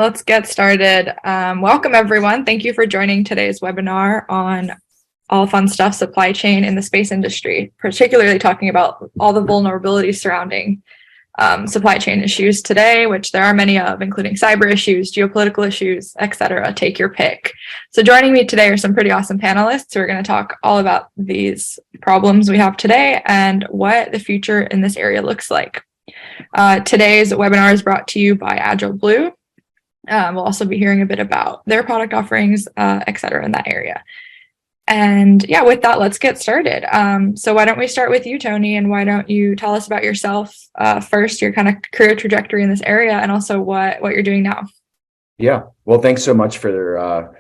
Let's get started. Welcome, everyone. Thank you for joining today's webinar on all fun stuff supply chain in the space industry, particularly talking about all the vulnerabilities surrounding supply chain issues today, which there are many of, including cyber issues, geopolitical issues, etc. Take your pick. So joining me today are some pretty awesome panelists who are going to talk all about these problems we have today and what the future in this area looks like. Today's webinar is brought to you by Agile Blue. We'll also be hearing a bit about their product offerings, etc. in that area. And yeah, with that, let's get started. So why don't we start with you, Tony, and why don't you tell us about yourself first, your kind of career trajectory in this area, and also what you're doing now. Yeah, well, thanks so much for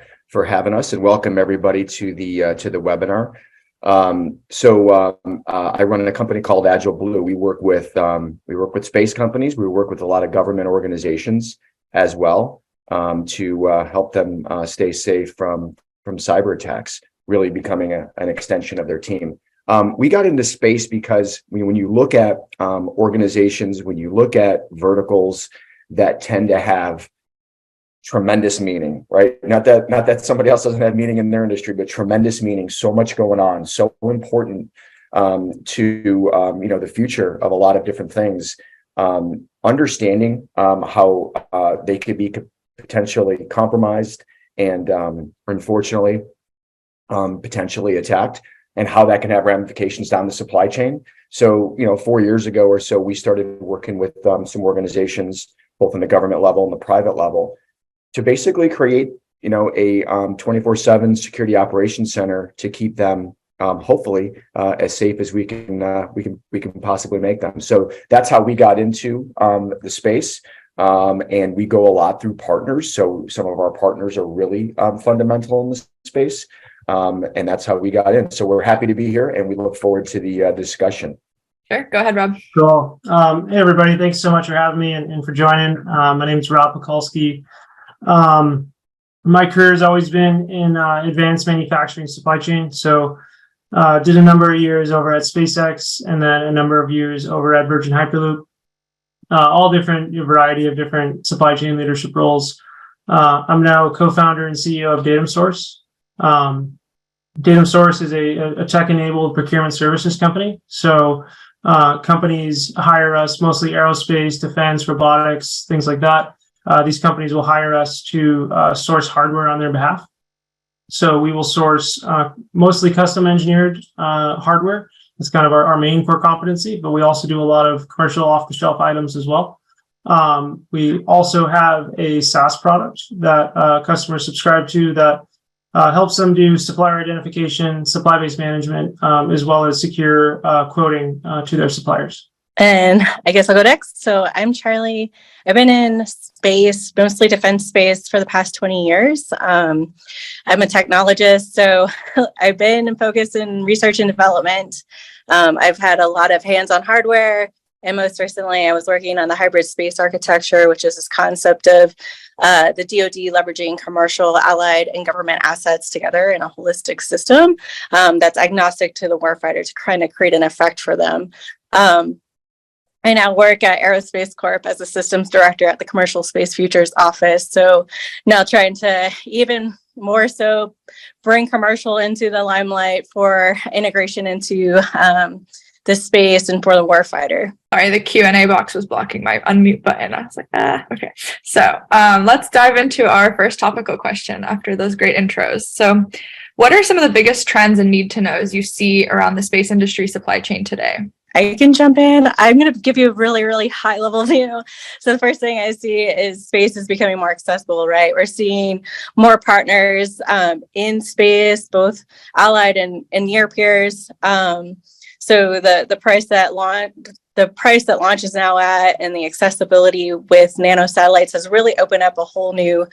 having us, and welcome everybody to the webinar. I run a company called Agile Blue. We work with space companies. We work with a lot of government organizations as well to help them stay safe from cyber attacks, really becoming an extension of their team. We got into space because when you look at organizations, when you look at verticals that tend to have tremendous meaning, right? Not that somebody else doesn't have meaning in their industry, but tremendous meaning, so much going on, so important to the future of a lot of different things. Understanding how they could be potentially compromised and unfortunately potentially attacked, and how that can have ramifications down the supply chain. So 4 years ago or so, we started working with some organizations, both in the government level and the private level, to basically create a 24/7 security operations center to keep them hopefully as safe as we can possibly make them. So that's how we got into the space, and we go a lot through partners. So some of our partners are really fundamental in this space, and that's how we got in. So we're happy to be here, and we look forward to the discussion. Sure, go ahead, Rob. Cool. Hey everybody, thanks so much for having me and for joining. My name is Rob Mikulski. My career has always been in advanced manufacturing supply chain. So did a number of years over at SpaceX and then a number of years over at Virgin Hyperloop, all different variety of different supply chain leadership roles. I'm now co-founder and CEO of Datum Source. Datum Source is a tech-enabled procurement services company. So companies hire us, mostly aerospace, defense, robotics, things like that. These companies will hire us to source hardware on their behalf. So we will source mostly custom engineered hardware. It's kind of our main core competency, but we also do a lot of commercial off-the-shelf items as well. We also have a SaaS product that customers subscribe to that helps them do supplier identification, supply-based management, as well as secure quoting to their suppliers. And I guess I'll go next. So I'm Charlie. I've been in space, mostly defense space, for the past 20 years. I'm a technologist, so I've been focused in research and development. I've had a lot of hands-on hardware, and most recently I was working on the hybrid space architecture, which is this concept of the DoD leveraging commercial, allied, and government assets together in a holistic system that's agnostic to the warfighter to kind of create an effect for them. I now work at Aerospace Corp as a systems director at the Commercial Space Futures office. So now trying to even more so bring commercial into the limelight for integration into the space and for the warfighter. Sorry, the Q&A box was blocking my unmute button. I was like, okay. So let's dive into our first topical question after those great intros. So what are some of the biggest trends and need to knows you see around the space industry supply chain today? I can jump in. I'm going to give you a really, really high level view. So the first thing I see is space is becoming more accessible, right? We're seeing more partners in space, both allied and near peers. So the price that launch is now at, and the accessibility with nano satellites has really opened up a whole new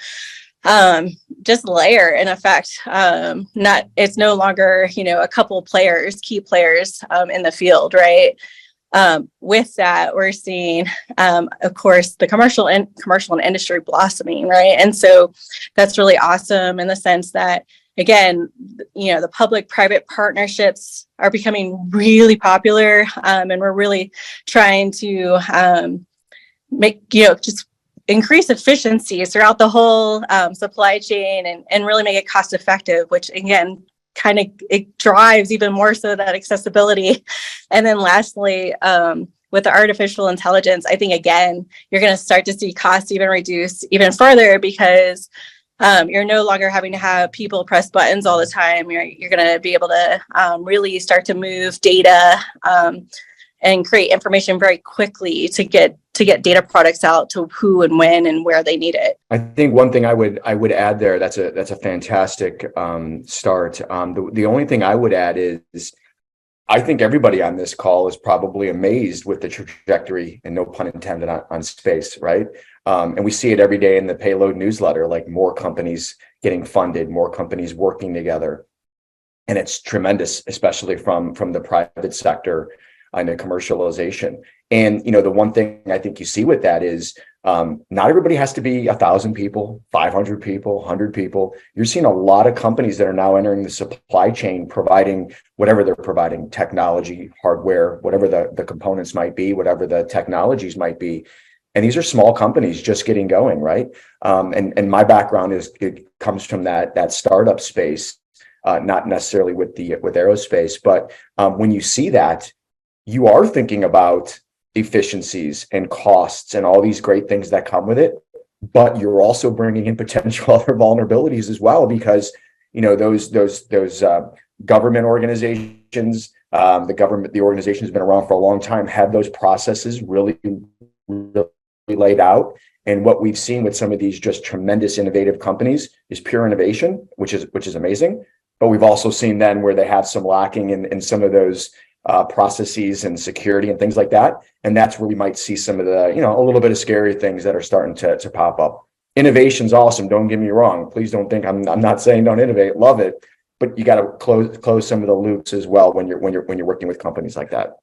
just layer, in effect. It's no longer, a couple players, key players in the field, right? With that, we're seeing, of course, the commercial and industry blossoming, right? And so that's really awesome in the sense that, again, the public-private partnerships are becoming really popular, and we're really trying to make, just increase efficiencies throughout the whole supply chain and really make it cost effective, which again, kind of it drives even more so that accessibility. And then lastly, with the artificial intelligence, I think again, you're going to start to see costs even reduce even further because you're no longer having to have people press buttons all the time. You're going to be able to really start to move data and create information very quickly to get data products out to who and when and where they need it. I think one thing I would add there, that's a fantastic start. The only thing I would add is I think everybody on this call is probably amazed with the trajectory, and no pun intended, on space, right? And we see it every day in the Payload newsletter, like more companies getting funded, more companies working together. And it's tremendous, especially from the private sector and the commercialization. And, the one thing I think you see with that is not everybody has to be 1,000 people, 500 people, 100 people. You're seeing a lot of companies that are now entering the supply chain, providing whatever they're providing, technology, hardware, whatever the components might be, whatever the technologies might be. And these are small companies just getting going, right? And my background it comes from that startup space, not necessarily with aerospace, but when you see that, you are thinking about efficiencies and costs and all these great things that come with it, but you're also bringing in potential other vulnerabilities as well, because those government organizations, the organization has been around for a long time, have those processes really laid out. And what we've seen with some of these just tremendous innovative companies is pure innovation, which is amazing. But we've also seen then where they have some lacking in some of those processes and security and things like that. And that's where we might see some of the, a little bit of scary things that are starting to pop up. Innovation's awesome. Don't get me wrong. Please don't think I'm not saying don't innovate. Love it. But you got to close some of the loops as well when you're working with companies like that.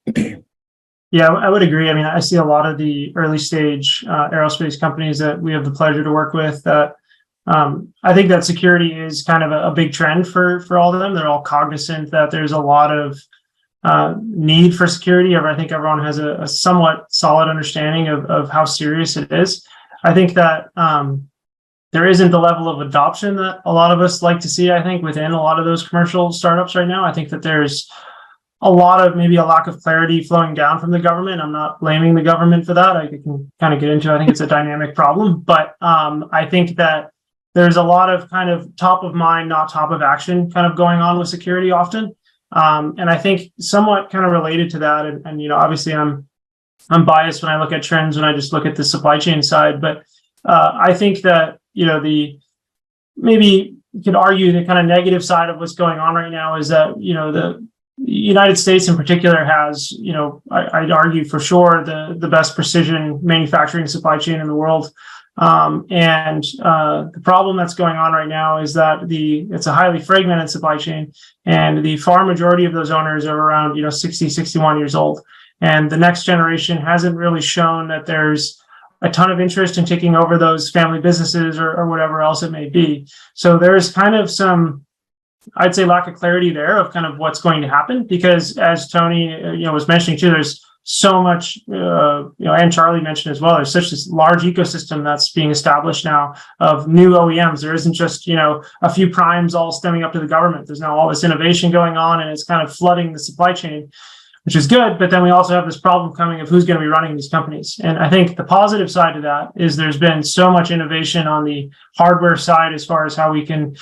Yeah, I would agree. I mean, I see a lot of the early stage aerospace companies that we have the pleasure to work with that I think that security is kind of a big trend for all of them. They're all cognizant that there's a lot of need for security. I think everyone has a somewhat solid understanding of how serious it is. I think that there isn't the level of adoption that a lot of us like to see, I think, within a lot of those commercial startups right now. I think that there's a lot of maybe a lack of clarity flowing down from the government. I'm not blaming the government for that. I can kind of get into it. I think it's a dynamic problem, but I think that there's a lot of kind of top of mind, not top of action kind of going on with security often. And I think somewhat kind of related to that, and obviously I'm biased when I look at trends, when I just look at the supply chain side, but I think that, maybe you could argue the kind of negative side of what's going on right now is that, the United States in particular has, I'd argue for sure the best precision manufacturing supply chain in the world. And the problem that's going on right now is that it's a highly fragmented supply chain, and the far majority of those owners are around 60, 61 years old, and the next generation hasn't really shown that there's a ton of interest in taking over those family businesses or whatever else it may be. So there's kind of some, I'd say, lack of clarity there of kind of what's going to happen, because as Tony was mentioning too, there's so much, and Charlie mentioned as well, there's such this large ecosystem that's being established now of new OEMs. There isn't just, a few primes all stemming up to the government. There's now all this innovation going on, and it's kind of flooding the supply chain, which is good. But then we also have this problem coming of who's going to be running these companies. And I think the positive side of that is there's been so much innovation on the hardware side as far as how we can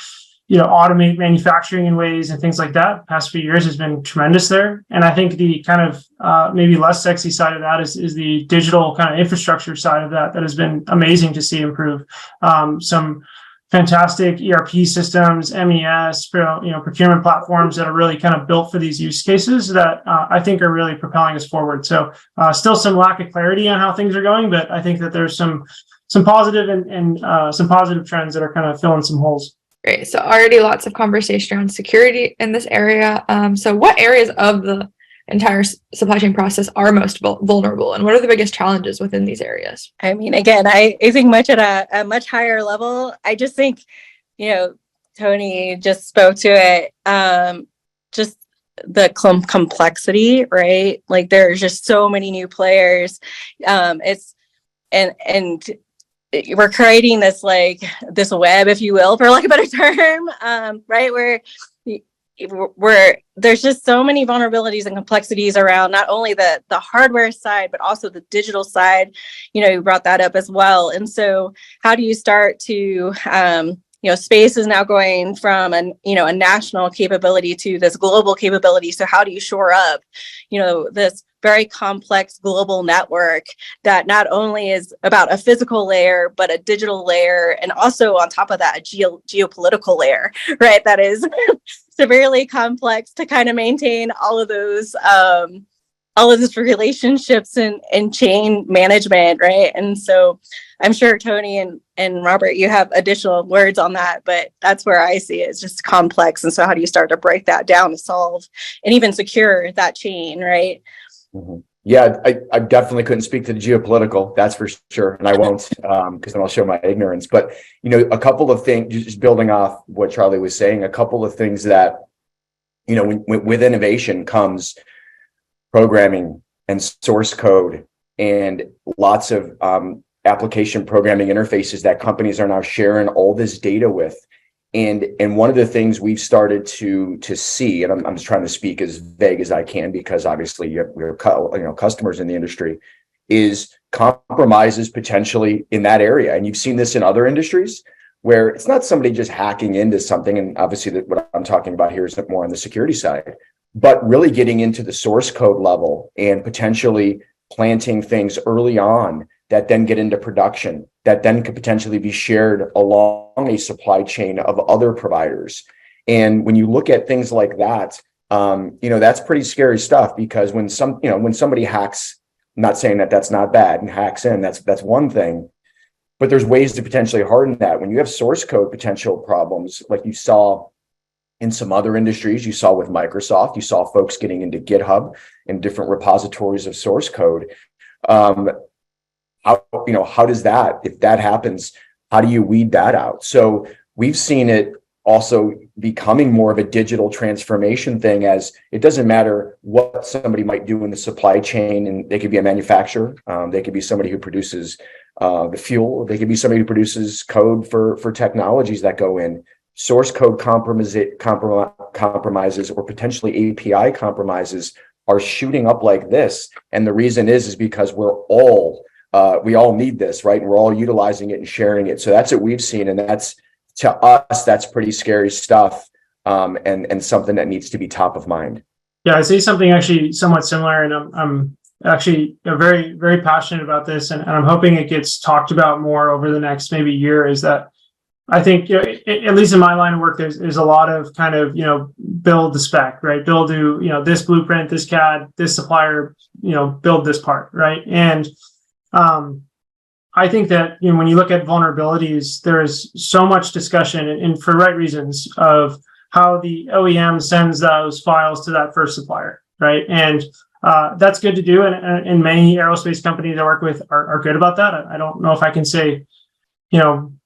automate manufacturing in ways and things like that. The past few years has been tremendous there. And I think the kind of maybe less sexy side of that is the digital kind of infrastructure side of that has been amazing to see improve. Some fantastic ERP systems, MES, procurement platforms that are really kind of built for these use cases that I think are really propelling us forward. So still some lack of clarity on how things are going, but I think that there's some positive and some positive trends that are kind of filling some holes. Great. So already lots of conversation around security in this area. So what areas of the entire supply chain process are most vulnerable, and what are the biggest challenges within these areas? I mean, again, I think much at a much higher level. I just think, Tony just spoke to it. Just the complexity, right? Like there's just so many new players. we're creating this web, if you will, for lack of a better term, right? Where there's just so many vulnerabilities and complexities around not only the hardware side, but also the digital side. You brought that up as well. And so how do you start to, space is now going from a national capability to this global capability. So how do you shore up, this very complex global network that not only is about a physical layer, but a digital layer, and also on top of that, a geopolitical layer, right? That is severely complex to kind of maintain all of those relationships and chain management, right? And so I'm sure Tony and Robert, you have additional words on that, but that's where I see it. It's just complex. And so how do you start to break that down to solve and even secure that chain, right? Mm-hmm. Yeah, I definitely couldn't speak to the geopolitical, that's for sure. And I won't, because then I'll show my ignorance. But, a couple of things, just building off what Charlie was saying, a couple of things that, with innovation comes programming and source code and lots of application programming interfaces that companies are now sharing all this data with. And one of the things we've started to see, and I'm just trying to speak as vague as I can, because obviously we're customers in the industry, is compromises potentially in that area. And you've seen this in other industries where it's not somebody just hacking into something. And obviously what I'm talking about here is more on the security side, but really getting into the source code level and potentially planting things early on that then get into production, that then could potentially be shared along a supply chain of other providers. And when you look at things like that, that's pretty scary stuff, because when somebody hacks, I'm not saying that that's not bad, and hacks in, that's one thing, but there's ways to potentially harden that. When you have source code potential problems, like you saw in some other industries, you saw with Microsoft, you saw folks getting into GitHub and different repositories of source code. How does that, if that happens, how do you weed that out? So we've seen it also becoming more of a digital transformation thing, as it doesn't matter what somebody might do in the supply chain, and they could be a manufacturer, they could be somebody who produces the fuel, they could be somebody who produces code for technologies that go in. Source code compromises or potentially API compromises are shooting up like this. And the reason is because we all need this, right? And we're all utilizing it and sharing it. So that's what we've seen. And to us, that's pretty scary stuff, and something that needs to be top of mind. Yeah, I see something actually somewhat similar, and I'm actually very, very passionate about this, and I'm hoping it gets talked about more over the next maybe year. Is that I think, at least in my line of work, there's a lot of kind of, build the spec, right? Build this blueprint, this CAD, this supplier, build this part, right? And I think that, when you look at vulnerabilities, there is so much discussion, and for right reasons, of how the OEM sends those files to that first supplier, right? And that's good to do, and many aerospace companies I work with are good about that. I don't know if I can say,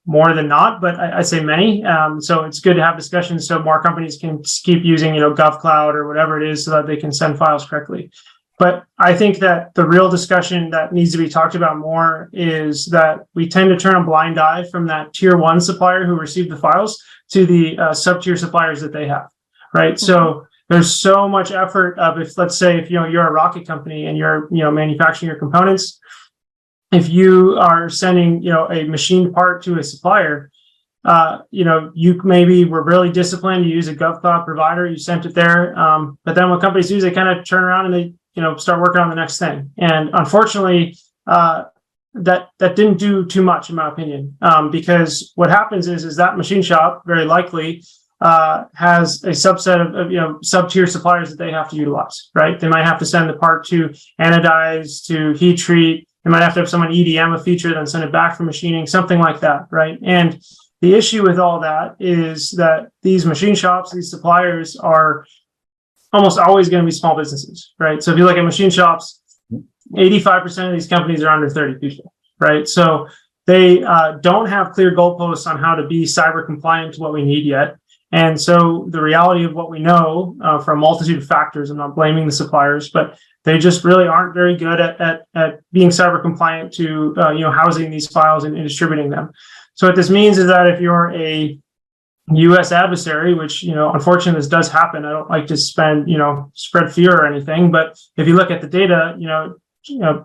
more than not, but I say many. So it's good to have discussions so more companies can keep using, GovCloud or whatever it is, so that they can send files correctly. But I think that the real discussion that needs to be talked about more is that we tend to turn a blind eye from that tier one supplier who received the files to the sub-tier suppliers that they have, right? Mm-hmm. So there's so much effort of, if let's say if you're a rocket company and you're manufacturing your components, if you are sending a machined part to a supplier, you maybe were really disciplined, you use a GovCloud provider, you sent it there, but then what companies do is they kind of turn around and they start working on the next thing. And unfortunately, that didn't do too much, in my opinion, because what happens is that machine shop very likely has a subset of sub-tier suppliers that they have to utilize, right? They might have to send the part to anodize, to heat treat. They might have to have someone EDM a feature, then send it back for machining, something like that, right? And the issue with all that is that these machine shops, these suppliers, are almost always going to be small businesses, right? So if you look at machine shops, 85% of these companies are under 30 people, right? So they don't have clear goalposts on how to be cyber compliant to what we need yet. And so the reality of what we know from a multitude of factors, I'm not blaming the suppliers, but they just really aren't very good at being cyber compliant to housing these files and distributing them. So what this means is that if you're a U.S. adversary, which unfortunately this does happen. I don't like to spread fear or anything, but if you look at the data,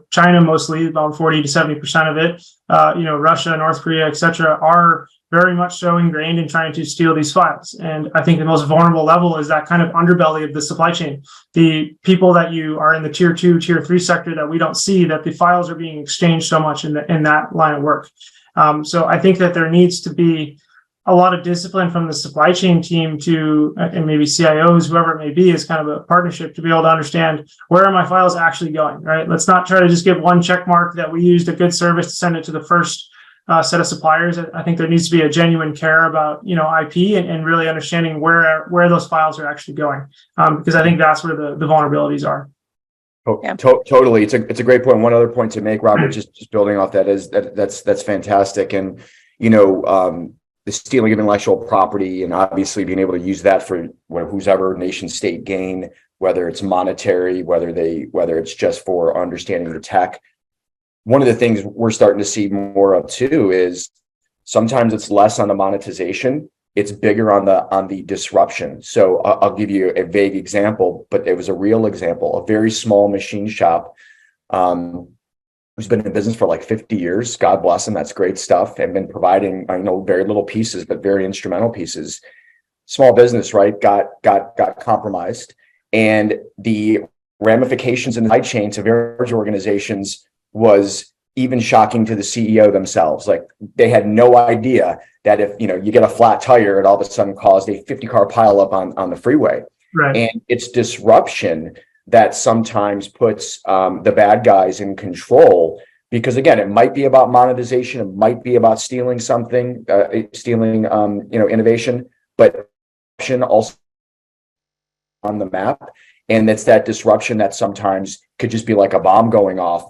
China mostly about 40 to 70% of it, Russia, North Korea, etc., are very much so ingrained in trying to steal these files. And I think the most vulnerable level is that kind of underbelly of the supply chain. The people that you are in the tier 2, tier 3 sector that we don't see, that the files are being exchanged so much in that line of work. So I think that there needs to be a lot of discipline from the supply chain team to, and maybe CIOs, whoever it may be, is kind of a partnership to be able to understand where are my files actually going, right? Let's not try to just give one check mark that we used a good service to send it to the first set of suppliers. I think there needs to be a genuine care about, IP and really understanding where those files are actually going, because I think that's where the vulnerabilities are. Yeah. Totally. It's a great point. One other point to make, Robert, just building off that is that's fantastic. And, the stealing of intellectual property and obviously being able to use that for whose ever nation state gain, whether it's monetary, whether it's just for understanding the tech. One of the things we're starting to see more of too is sometimes it's less on the monetization, it's bigger on the disruption. So I'll give you a vague example, but it was a real example. A very small machine shop who's been in business for like 50 years. God bless them. That's great stuff. And been providing, very little pieces, but very instrumental pieces. Small business, right? Got compromised. And the ramifications in the supply chain to large organizations was even shocking to the CEO themselves. Like they had no idea that if, you get a flat tire, it all of a sudden caused a 50-car pileup on the freeway. Right. And it's disruption that sometimes puts the bad guys in control, because again, it might be about monetization, it might be about stealing something, innovation, but also on the map. And it's that disruption that sometimes could just be like a bomb going off,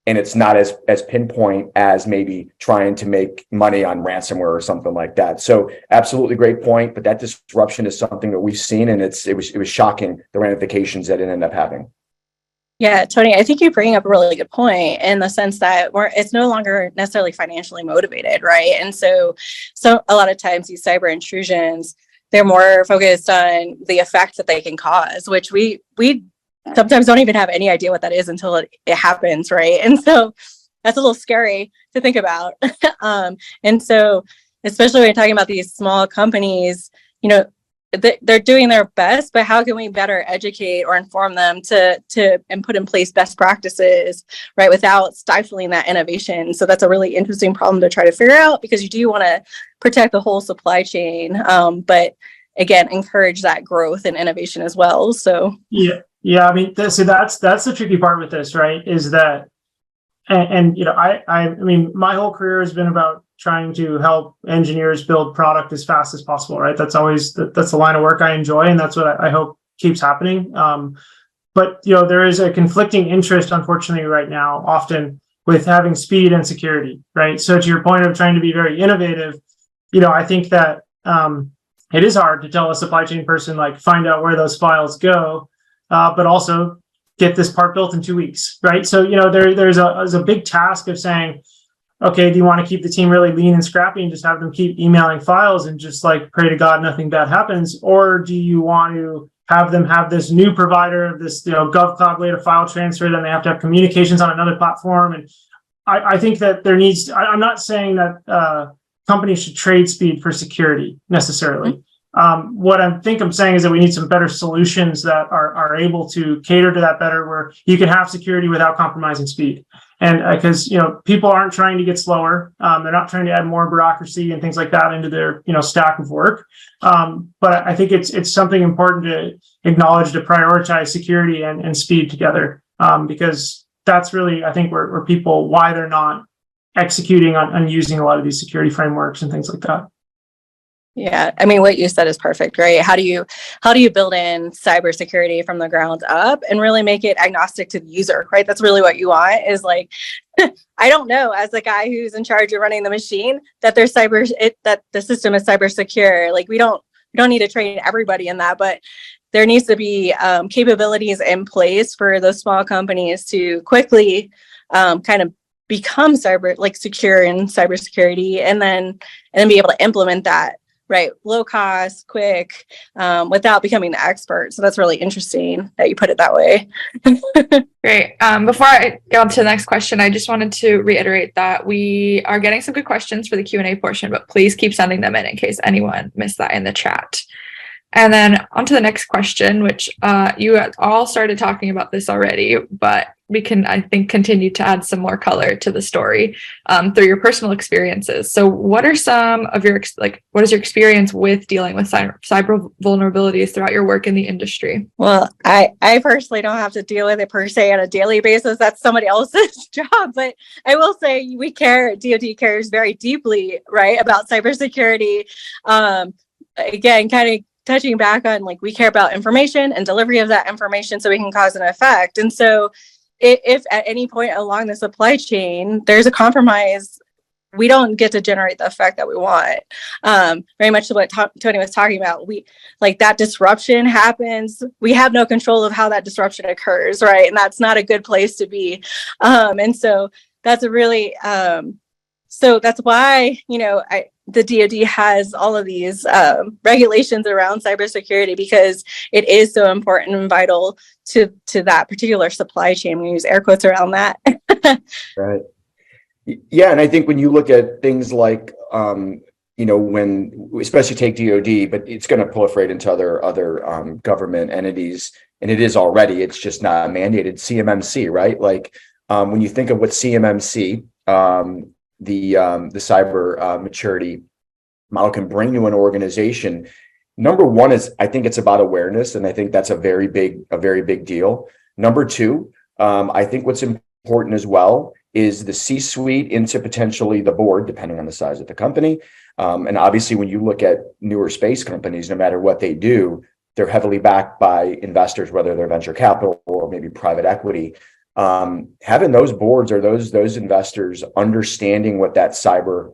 and it's not as pinpoint as maybe trying to make money on ransomware or something like that. So absolutely great point, but that disruption is something that we've seen, and it was shocking the ramifications that it ended up having. Yeah, Tony, I think you bring up a really good point in the sense that it's no longer necessarily financially motivated, right? And so a lot of times these cyber intrusions, they're more focused on the effect that they can cause, which we sometimes don't even have any idea what that is until it happens, right? And so that's a little scary to think about. And so, especially when you're talking about these small companies, they're doing their best, but how can we better educate or inform them to and put in place best practices, right, without stifling that innovation? So that's a really interesting problem to try to figure out, because you do want to protect the whole supply chain, but again, encourage that growth and innovation as well. So yeah, I mean, that's the tricky part with this, right? Is that, and I mean, my whole career has been about trying to help engineers build product as fast as possible, right? That's the line of work I enjoy, and that's what I hope keeps happening. But there is a conflicting interest, unfortunately, right now, often with having speed and security, right? So to your point of trying to be very innovative, I think that it is hard to tell a supply chain person, like, find out where those files go, but also get this part built in 2 weeks, right? So, there's a big task of saying, okay, do you want to keep the team really lean and scrappy and just have them keep emailing files and just like pray to God nothing bad happens? Or do you want to have them have this new provider of this, GovCloud layer file transfer, then they have to have communications on another platform? And I think that I'm not saying that companies should trade speed for security necessarily. What I'm saying is that we need some better solutions that are able to cater to that better, where you can have security without compromising speed. And because people aren't trying to get slower, they're not trying to add more bureaucracy and things like that into their stack of work. But I think it's something important to acknowledge, to prioritize security and speed together, because that's really, I think, where people, why they're not executing on using a lot of these security frameworks and things like that. Yeah, I mean, what you said is perfect, right? How do you build in cybersecurity from the ground up and really make it agnostic to the user, right? That's really what you want, is like, I don't know, as the guy who's in charge of running the machine, that that the system is cyber secure. Like, we don't we don't need to train everybody in that, but there needs to be capabilities in place for those small companies to quickly kind of become secure in cybersecurity, and then be able to implement that, right? Low cost, quick, without becoming the expert. So that's really interesting that you put it that way. Great. Before I go on to the next question, I just wanted to reiterate that we are getting some good questions for the Q&A portion, but please keep sending them in case anyone missed that in the chat. And then on to the next question, which you all started talking about this already, but we can, I think, continue to add some more color to the story through your personal experiences. So what are some of your, what is your experience with dealing with cyber vulnerabilities throughout your work in the industry? Well, I personally don't have to deal with it per se on a daily basis. That's somebody else's job. But I will say we care, DoD cares very deeply, right, about cybersecurity. Again, kind of touching back on, we care about information and delivery of that information so we can cause an effect. And so if at any point along the supply chain there's a compromise, we don't get to generate the effect that we want. Very much what Tony was talking about. We that disruption happens. We have no control of how that disruption occurs, right? And that's not a good place to be. And so that's a really so that's why, the DoD has all of these regulations around cybersecurity, because it is so important and vital to that particular supply chain. We use air quotes around that. Right. Yeah, and I think when you look at things like, when especially take DoD, but it's going to proliferate into other government entities, and it is already. It's just not mandated. CMMC, right? When you think of what CMMC, the cyber maturity model can bring to an organization. Number one is, I think it's about awareness, and I think that's a very big deal. Number two, I think what's important as well is the C-suite into potentially the board, depending on the size of the company. And obviously, when you look at newer space companies, no matter what they do, they're heavily backed by investors, whether they're venture capital or maybe private equity. Having those boards or those investors understanding what that cyber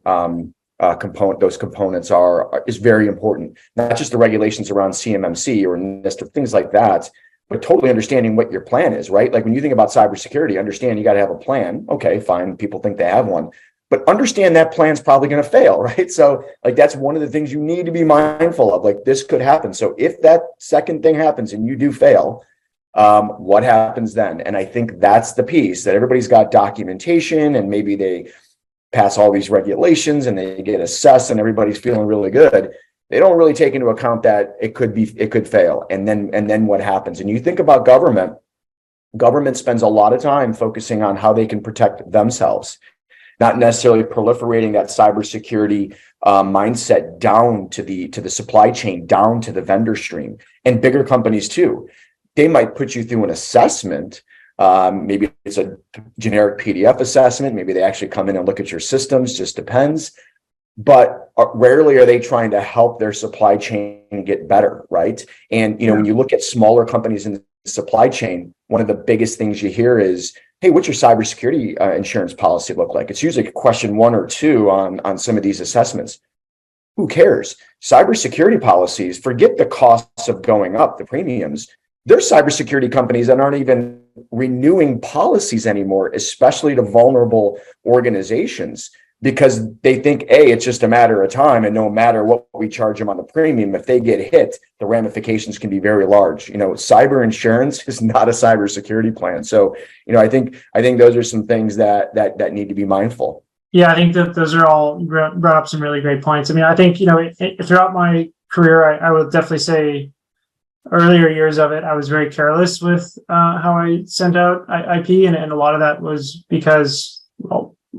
those components are is very important. Not just the regulations around CMMC or NIST or things like that, but totally understanding what your plan is, right? When you think about cybersecurity, understand you got to have a plan. Okay, fine. People think they have one, but understand that plan's probably going to fail, right? So that's one of the things you need to be mindful of. This could happen. So if that second thing happens and you do fail, what happens then? And I think that's the piece that everybody's got documentation, and maybe they pass all these regulations and they get assessed and everybody's feeling really good. They don't really take into account that it could fail. And then what happens? And you think about government spends a lot of time focusing on how they can protect themselves, not necessarily proliferating that cybersecurity mindset down to the supply chain, down to the vendor stream, and bigger companies too. They might put you through an assessment. Maybe it's a generic PDF assessment. Maybe they actually come in and look at your systems, just depends. But rarely are they trying to help their supply chain get better, right? And, when you look at smaller companies in the supply chain, one of the biggest things you hear is, hey, what's your cybersecurity insurance policy look like? It's usually question 1 or 2 on some of these assessments. Who cares? Cybersecurity policies, forget the costs of going up, the premiums. There's cybersecurity companies that aren't even renewing policies anymore, especially to vulnerable organizations, because they think, it's just a matter of time, and no matter what we charge them on the premium, if they get hit, the ramifications can be very large. Cyber insurance is not a cybersecurity plan. So, I think those are some things that need to be mindful. Yeah, I think that those are all brought up some really great points. I mean, I think, throughout my career, I would definitely say earlier years of it, I was very careless with how I sent out IP, and a lot of that was because,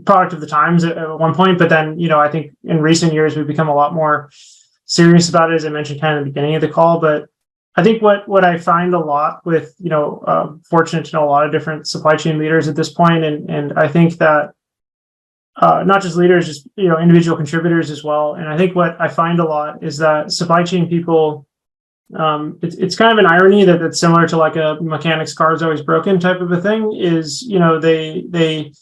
product of the times at one point. But then, I think in recent years, we've become a lot more serious about it, as I mentioned kind of at the beginning of the call. But I think what I find a lot with, fortunate to know a lot of different supply chain leaders at this point, and I think that not just leaders, just, individual contributors as well. And I think what I find a lot is that supply chain people, it's kind of an irony that's similar to a mechanic's car is always broken type of a thing, is, they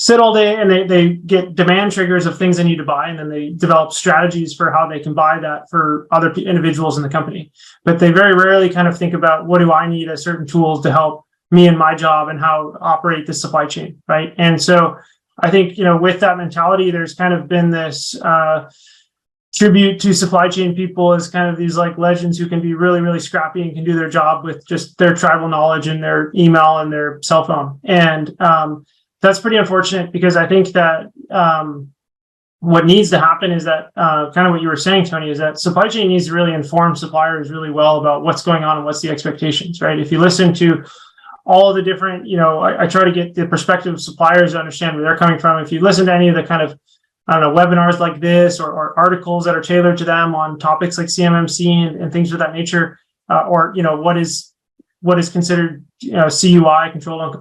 sit all day and they get demand triggers of things they need to buy, and then they develop strategies for how they can buy that for other individuals in the company. But they very rarely kind of think about, what do I need as certain tools to help me in my job and how to operate the supply chain, right? And so I think, with that mentality, there's kind of been this tribute to supply chain people as kind of these like legends who can be really, really scrappy and can do their job with just their tribal knowledge and their email and their cell phone. And that's pretty unfortunate, because I think that what needs to happen is that kind of what you were saying, Tony, is that supply chain needs to really inform suppliers really well about what's going on and what's the expectations, right? If you listen to all the different, I try to get the perspective of suppliers to understand where they're coming from. If you listen to any of the kind of, webinars like this, or articles that are tailored to them on topics like CMMC and things of that nature, or what is considered CUI, controlled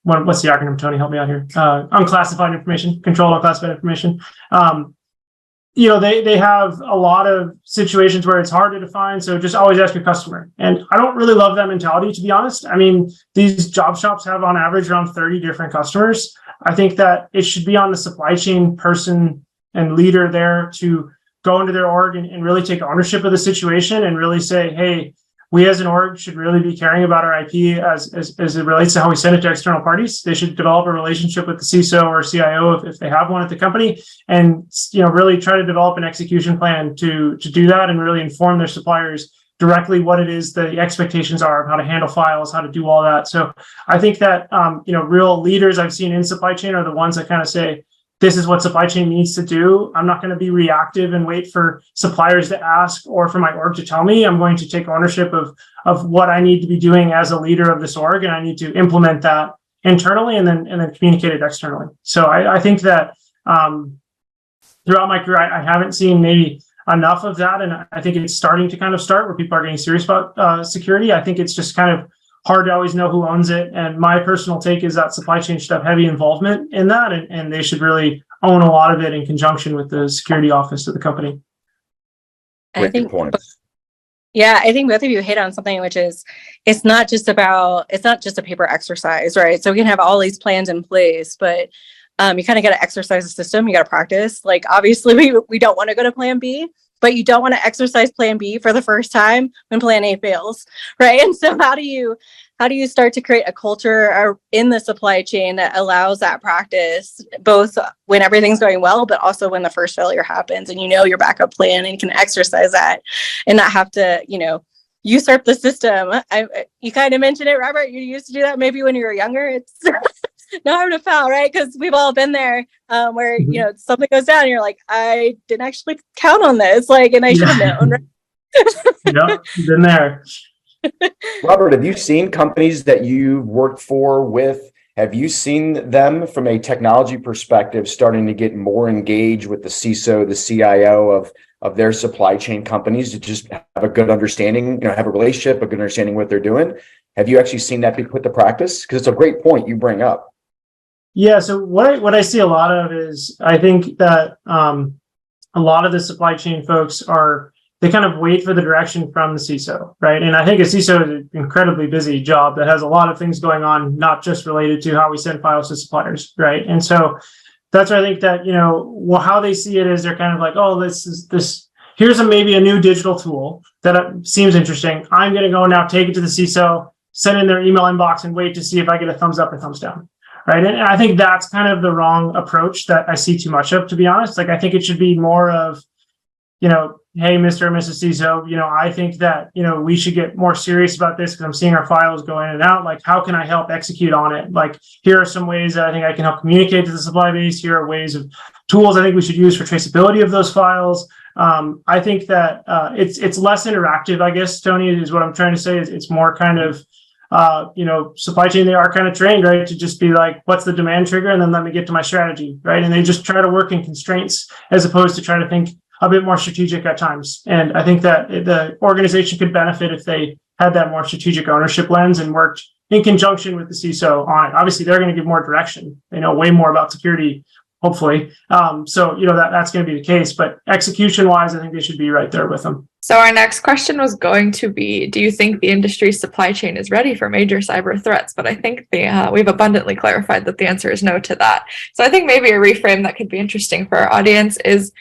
what's the acronym, Tony? Help me out here. Unclassified information, controlled unclassified information. They have a lot of situations where it's hard to define. So just always ask your customer. And I don't really love that mentality, to be honest. I mean, these job shops have on average around 30 different customers. I think that it should be on the supply chain person and leader there to go into their org and really take ownership of the situation and really say, hey, we as an org should really be caring about our IP as it relates to how we send it to external parties. They should develop a relationship with the CISO or CIO if they have one at the company, and really try to develop an execution plan to do that, and really inform their suppliers directly what it is the expectations are of how to handle files, how to do all that. So I think that real leaders I've seen in supply chain are the ones that kind of say, this is what supply chain needs to do. I'm not going to be reactive and wait for suppliers to ask or for my org to tell me. I'm going to take ownership of what I need to be doing as a leader of this org, and I need to implement that internally and then communicate it externally. So I think that throughout my career, I haven't seen maybe enough of that, and I think it's starting to kind of start where people are getting serious about security. I think it's just kind of hard to always know who owns it. And my personal take is that supply chain should have heavy involvement in that, and they should really own a lot of it in conjunction with the security office of the company. I think both of you hit on something, which is it's not just a paper exercise, right? So we can have all these plans in place, but you kind of got to exercise the system. You got to practice. Like, obviously we don't want to go to plan B, but you don't want to exercise plan B for the first time when plan A fails, right? And so how do you start to create a culture in the supply chain that allows that practice, both when everything's going well, but also when the first failure happens and your backup plan and you can exercise that and not have to, usurp the system. You kind of mentioned it, Robert. You used to do that maybe when you were younger. It's no harm to foul, right? Because we've all been there where, something goes down and you're like, I didn't actually count on this, and I should have known. Right? Yep, been there. Robert, have you seen companies that you've worked with? Have you seen them from a technology perspective starting to get more engaged with the CISO, the CIO of their supply chain companies to just have a good understanding, have a relationship, a good understanding what they're doing? Have you actually seen that be put to practice? Because it's a great point you bring up. Yeah, so what I see a lot of is, I think that a lot of the supply chain folks they kind of wait for the direction from the CISO, right? And I think a CISO is an incredibly busy job that has a lot of things going on, not just related to how we send files to suppliers, right? And so that's where I think that, how they see it is they're kind of like, oh, here's maybe a new digital tool that seems interesting. I'm going to go now take it to the CISO, send in their email inbox and wait to see if I get a thumbs up or thumbs down. Right. And I think that's kind of the wrong approach that I see too much of, to be honest. Like, I think it should be more of, hey, Mr. or Mrs. CISO, I think that, we should get more serious about this because I'm seeing our files go in and out. Like, how can I help execute on it? Like, here are some ways that I think I can help communicate to the supply base. Here are ways of tools I think we should use for traceability of those files. I think that it's less interactive, I guess, Tony, is what I'm trying to say. It's more kind of, supply chain, they are kind of trained, right, to just be like, what's the demand trigger? And then let me get to my strategy, right? And they just try to work in constraints as opposed to try to think a bit more strategic at times. And I think that the organization could benefit if they had that more strategic ownership lens and worked in conjunction with the CISO on it. Obviously, they're going to give more direction. They know way more about security hopefully. So, that's going to be the case, but execution wise, I think they should be right there with them. So our next question was going to be, do you think the industry's supply chain is ready for major cyber threats? But I think we've abundantly clarified that the answer is no to that. So I think maybe a reframe that could be interesting for our audience is,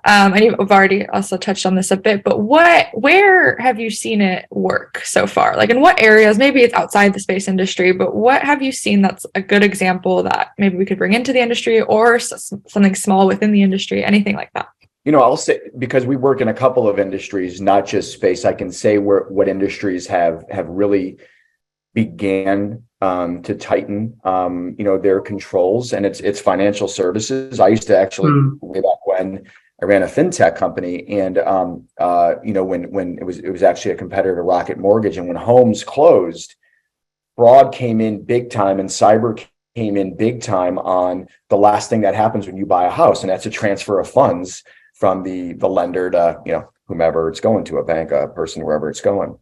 and you've already also touched on this a bit, but where have you seen it work so far? Like in what areas, maybe it's outside the space industry, but what have you seen that's a good example that maybe we could bring into the industry, or something small within the industry, anything like that? I'll say, because we work in a couple of industries, not just space, I can say what industries have really began to tighten, their controls, and it's financial services. I used to actually, way back when, I ran a fintech company, and when it was actually a competitor to Rocket Mortgage, and when homes closed, fraud came in big time, and cyber came in big time on the last thing that happens when you buy a house, and that's a transfer of funds from the lender to whomever it's going to, a bank, a person, wherever it's going.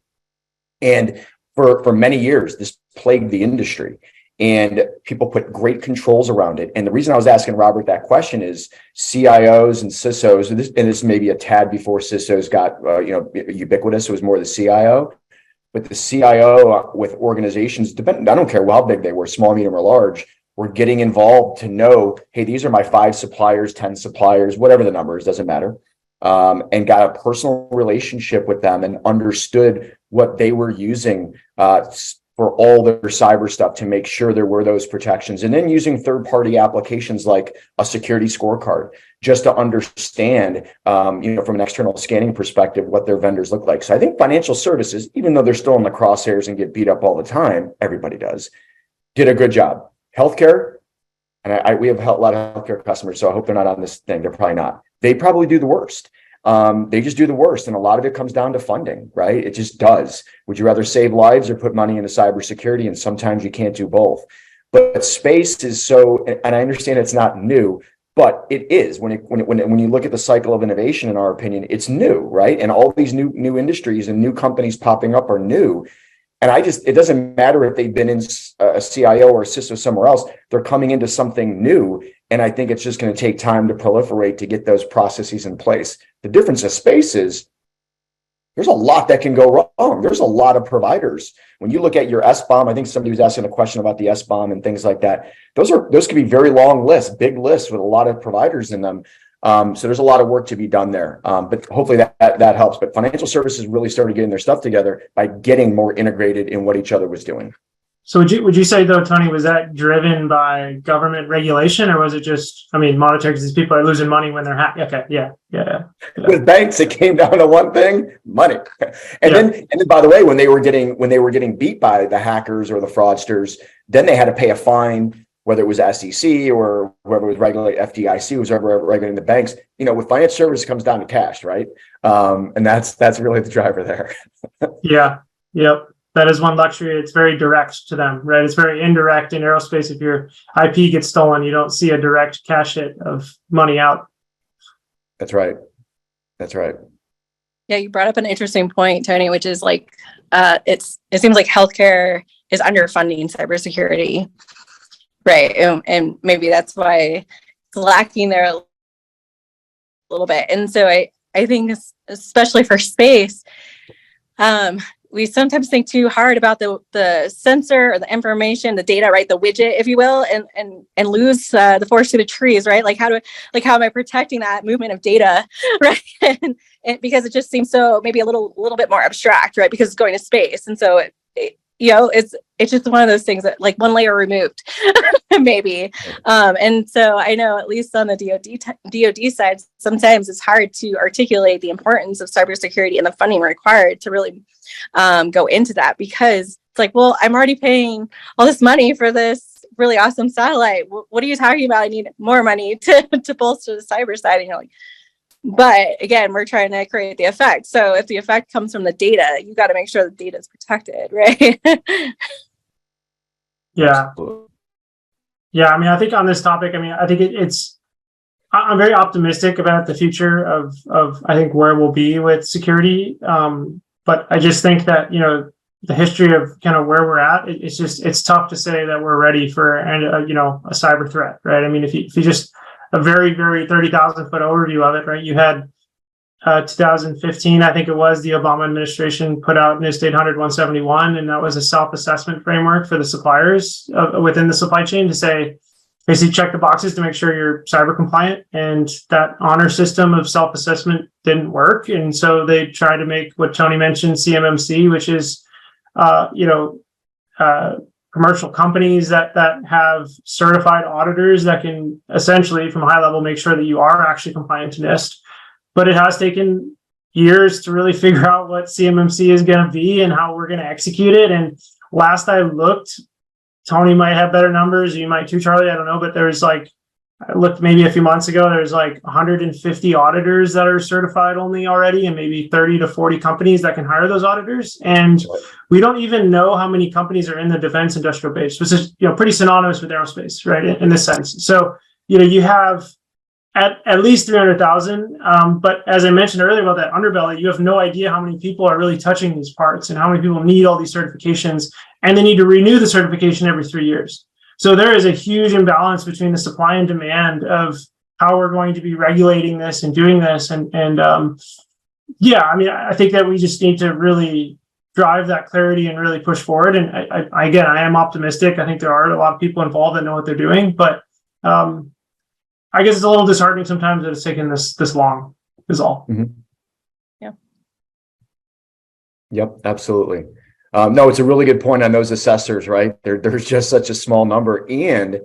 And for many years, this plagued the industry. And people put great controls around it. And the reason I was asking Robert that question is CIOs and CISOs, and this may be a tad before CISOs got ubiquitous. It was more the CIO. But the CIO with organizations, I don't care how big they were, small, medium, or large, were getting involved to know, hey, these are my 5 suppliers, 10 suppliers, whatever the number is, doesn't matter. And got a personal relationship with them and understood what they were using for all their cyber stuff to make sure there were those protections. And then using third-party applications like a security scorecard, just to understand, from an external scanning perspective, what their vendors look like. So I think financial services, even though they're still in the crosshairs and get beat up all the time, everybody does, did a good job. Healthcare, and we have a lot of healthcare customers, so I hope they're not on this thing. They're probably not. They probably do the worst. They just do the worst. And a lot of it comes down to funding, right? It just does. Would you rather save lives or put money into cybersecurity? And sometimes you can't do both. But space is so, and I understand it's not new, but it is. When you look at the cycle of innovation, in our opinion, it's new, right? And all these new industries and new companies popping up are new. And it doesn't matter if they've been in a CIO or a CISO somewhere else, they're coming into something new. And I think it's just going to take time to proliferate to get those processes in place. The difference of space is there's a lot that can go wrong. There's a lot of providers. When you look at your SBOM, I think somebody was asking a question about the SBOM and things like that. Those could be very long lists, big lists with a lot of providers in them. So there's a lot of work to be done there. But hopefully that helps. But financial services really started getting their stuff together by getting more integrated in what each other was doing. So would you say, though, Tony, was that driven by government regulation, or was it just, monetary, because these people are losing money when they're hacked? Okay, yeah. With banks, it came down to one thing: money. And then, by the way, when they were getting beat by the hackers or the fraudsters, then they had to pay a fine, whether it was SEC or whoever was regulating, FDIC was regulating the banks. With financial services, it comes down to cash, right? And that's really the driver there. Yeah. Yep. That is one luxury. It's very direct to them, right? It's very indirect in aerospace. If your IP gets stolen, you don't see a direct cash hit of money out. That's right. Yeah, you brought up an interesting point, Tony, which is like, it seems like healthcare is underfunding cybersecurity, right? And maybe that's why it's lacking there a little bit. And so I think, especially for space, we sometimes think too hard about the sensor or the information, the data, right? The widget, if you will, and lose the forest to the trees, right? How am I protecting that movement of data, right? and because it just seems so maybe a little bit more abstract, right? Because it's going to space, and so it's just one of those things that like one layer removed, maybe. And so I know at least on the DoD side, sometimes it's hard to articulate the importance of cybersecurity and the funding required to really go into that, because it's like, well, I'm already paying all this money for this really awesome satellite. What are you talking about? I need more money to bolster the cyber side. And you're like, but again, we're trying to create the effect. So if the effect comes from the data, you got to make sure the data is protected, right? Yeah. I think on this topic, I think I'm very optimistic about the future of I think where we'll be with security. But I just think that, the history of kind of where we're at, it's tough to say that we're ready for a cyber threat, right? If you just a very, very 30,000 foot overview of it, right? You had 2015, I think it was, the Obama administration put out NIST 800-171, and that was a self-assessment framework for the suppliers within the supply chain to say, basically check the boxes to make sure you're cyber compliant. And that honor system of self-assessment didn't work. And so they tried to make what Tony mentioned, CMMC, which is, commercial companies that have certified auditors that can essentially from a high level make sure that you are actually compliant to NIST. But it has taken years to really figure out what CMMC is going to be and how we're going to execute it. And last I looked, Tony might have better numbers. You might too, Charlie. I don't know. But there's I looked maybe a few months ago, there's 150 auditors that are certified only already, and maybe 30 to 40 companies that can hire those auditors. And we don't even know how many companies are in the defense industrial base, which is, pretty synonymous with aerospace, right? In this sense. So, you have at least 300,000. But as I mentioned earlier about that underbelly, you have no idea how many people are really touching these parts and how many people need all these certifications, and they need to renew the certification every 3 years. So there is a huge imbalance between the supply and demand of how we're going to be regulating this and doing this. I think that we just need to really drive that clarity and really push forward. And I am optimistic. I think there are a lot of people involved that know what they're doing, but I guess it's a little disheartening sometimes that it's taken this long, is all. Mm-hmm. Yeah. Yep, absolutely. No, it's a really good point on those assessors, right? There's just such a small number. And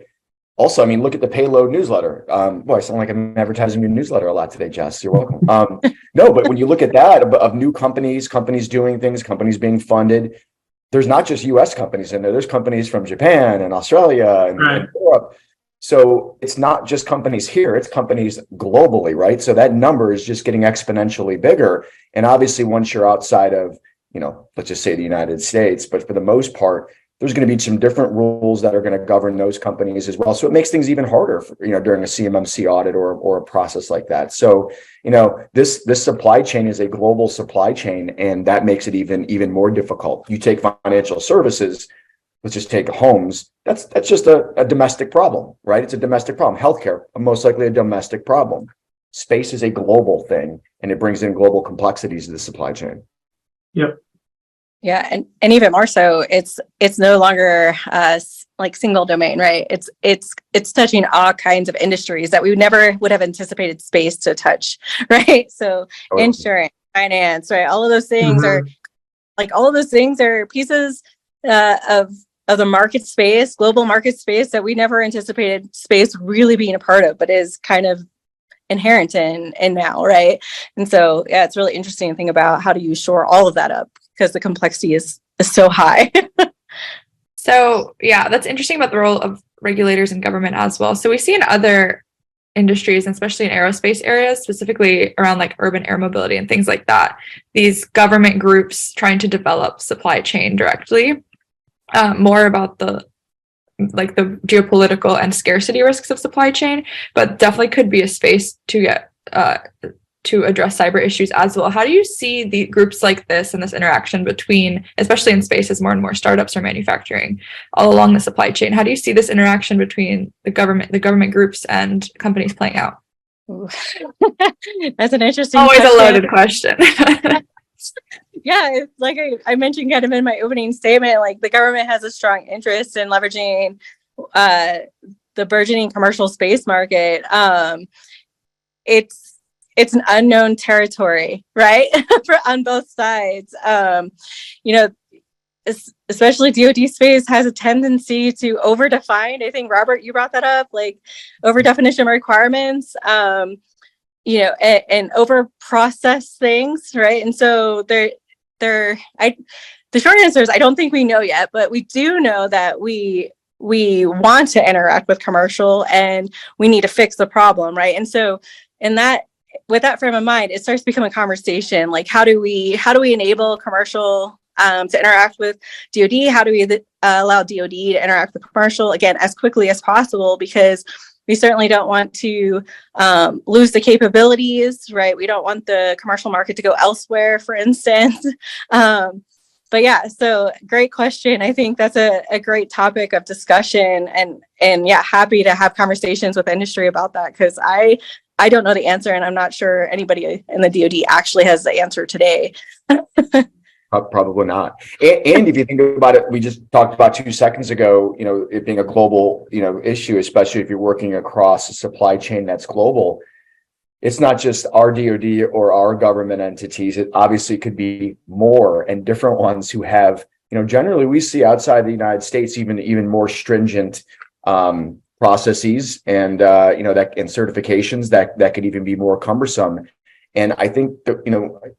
also, look at the Payload newsletter. I sound like I'm advertising your newsletter a lot today, Jess. You're welcome. No, but when you look at that of new companies doing things, companies being funded, there's not just US companies in there. There's companies from Japan and Australia and Europe. So it's not just companies here, it's companies globally, right? So that number is just getting exponentially bigger. And obviously, once you're outside of, let's just say the United States, but for the most part, there's going to be some different rules that are going to govern those companies as well. So it makes things even harder, during a CMMC audit or a process like that. So, this supply chain is a global supply chain, and that makes it even more difficult. You take financial services, let's just take homes. That's just a domestic problem, right? It's a domestic problem. Healthcare, most likely a domestic problem. Space is a global thing, and it brings in global complexities to the supply chain. Yep. Yeah, and even more so, it's no longer single domain, right? It's touching all kinds of industries that we never would have anticipated space to touch, right? So insurance, finance, right? All of those things are pieces of the market space, global market space that we never anticipated space really being a part of, but is kind of inherent in now, right? And so, yeah, it's really interesting to think about how do you shore all of that up, because the complexity is so high. So, yeah, that's interesting about the role of regulators and government as well. So we see in other industries, and especially in aerospace areas, specifically around urban air mobility and things like that, these government groups trying to develop supply chain directly, more about the geopolitical and scarcity risks of supply chain, but definitely could be a space to get to address cyber issues as well. How do you see the groups like this and this interaction between, especially in space as more and more startups are manufacturing all along the supply chain? How do you see this interaction between the government groups and companies playing out? That's an interesting always question. A loaded question. Yeah, it's like I mentioned kind of in my opening statement, the government has a strong interest in leveraging the burgeoning commercial space market. It's an unknown territory, right? On both sides. Especially DoD space has a tendency to over-define. I think, Robert, you brought that up, over-definition requirements. And over-process things, right? And so the short answer is I don't think we know yet, but we do know that we want to interact with commercial and we need to fix the problem, right? And so with that frame of mind, it starts to become a conversation. How do we enable commercial to interact with DoD? How do we allow DoD to interact with commercial, again, as quickly as possible? Because we certainly don't want to lose the capabilities, right? We don't want the commercial market to go elsewhere, for instance. But yeah, so great question. I think that's a great topic of discussion, and yeah, happy to have conversations with industry about that, because I don't know the answer, and I'm not sure anybody in the DoD actually has the answer today. Probably not. And if you think about it, we just talked about 2 seconds ago, it being a global, issue, especially if you're working across a supply chain that's global. It's not just our DoD or our government entities. It obviously could be more and different ones who have, generally we see outside the United States even more stringent processes and and certifications that could even be more cumbersome. And I think that,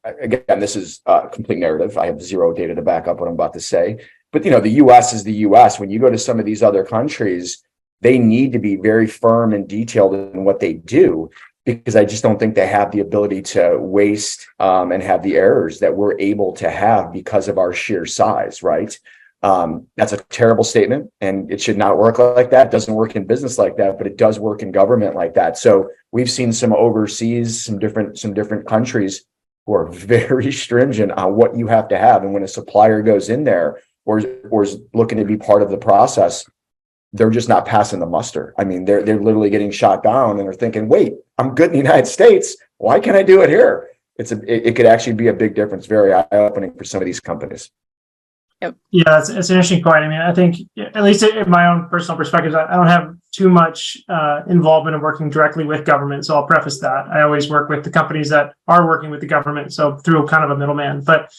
again, this is a complete narrative. I have zero data to back up what I'm about to say. But, the US is the US. When you go to some of these other countries, they need to be very firm and detailed in what they do, because I just don't think they have the ability to waste and have the errors that we're able to have because of our sheer size, right? That's a terrible statement, and it should not work like that. It doesn't work in business like that, but it does work in government like that. So we've seen some overseas, some different countries who are very stringent on what you have to have. And when a supplier goes in there or is looking to be part of the process, they're just not passing the muster. I mean, they're literally getting shot down, and they're thinking, wait, I'm good in the United States. Why can't I do it here? It could actually be a big difference, very eye-opening for some of these companies. Yep. Yeah, it's an interesting point. I mean, I think, at least in my own personal perspective, I don't have too much involvement in working directly with government. So I'll preface that. I always work with the companies that are working with the government, so through kind of a middleman. But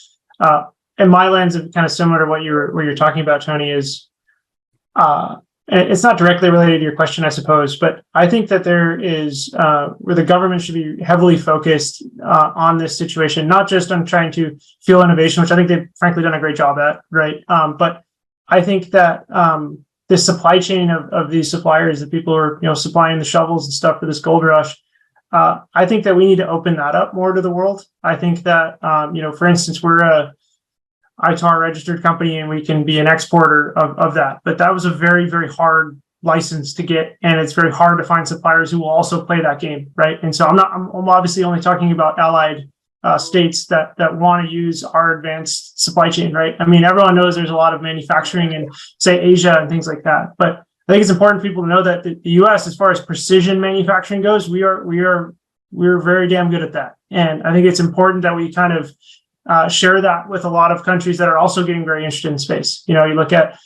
in my lens, of kind of similar to what you're talking about, Tony, is it's not directly related to your question, I suppose, but I think that there is where the government should be heavily focused on this situation, not just on trying to fuel innovation, which I think they've frankly done a great job at, right? But I think that this supply chain of these suppliers, that people are supplying the shovels and stuff for this gold rush, I think that we need to open that up more to the world. I think that for instance, we're a ITAR registered company, and we can be an exporter of that. But that was a very, very hard license to get, and it's very hard to find suppliers who will also play that game, right? And so I'm obviously only talking about allied states that want to use our advanced supply chain, right? I mean, everyone knows there's a lot of manufacturing in, say, Asia and things like that. But I think it's important for people to know that the U.S., as far as precision manufacturing goes, we're very damn good at that. And I think it's important that we kind of share that with a lot of countries that are also getting very interested in space. You look at,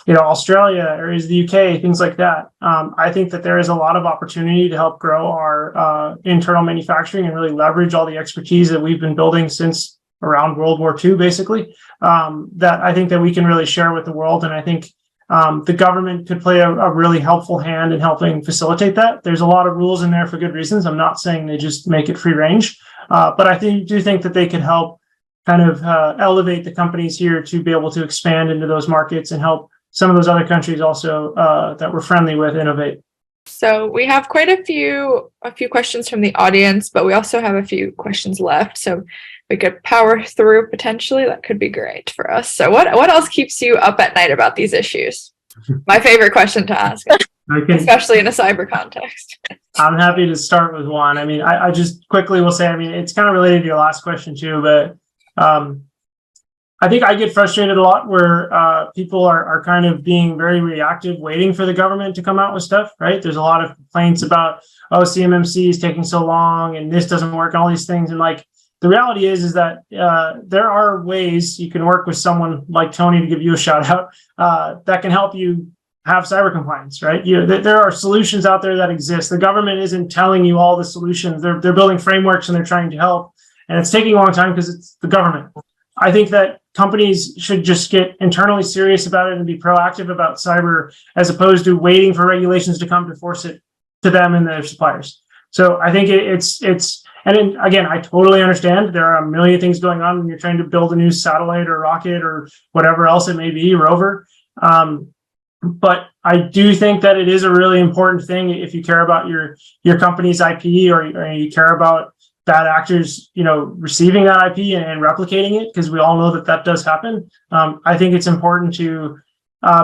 Australia, areas of the UK, things like that. I think that there is a lot of opportunity to help grow our internal manufacturing and really leverage all the expertise that we've been building since around World War II, basically, that I think that we can really share with the world. And I think the government could play a really helpful hand in helping facilitate that. There's a lot of rules in there for good reasons. I'm not saying they just make it free range, but I do think that they could help kind of elevate the companies here to be able to expand into those markets and help some of those other countries also that we're friendly with innovate. So we have quite a few questions from the audience, but we also have a few questions left. So we could power through potentially. That could be great for us. So what else keeps you up at night about these issues? My favorite question to ask, especially in a cyber context. I'm happy to start with one. I mean, I just quickly will say, I mean, it's kind of related to your last question too, but I think I get frustrated a lot where people are kind of being very reactive, waiting for the government to come out with stuff, right? There's a lot of complaints about, CMMC is taking so long and this doesn't work, and all these things. And like, the reality is that there are ways you can work with someone like Tony, to give you a shout out, that can help you have cyber compliance, right? There are solutions out there that exist. The government isn't telling you all the solutions. They're building frameworks and they're trying to help. And it's taking a long time because it's the government. I think that companies should just get internally serious about it and be proactive about cyber, as opposed to waiting for regulations to come to force it to them and their suppliers. So I think it's and then, again, I totally understand there are a million things going on when you're trying to build a new satellite or rocket or whatever else it may be, rover. But I do think that it is a really important thing if you care about your company's IP, or you care about bad actors, receiving that IP and replicating it, because we all know that does happen. I think it's important to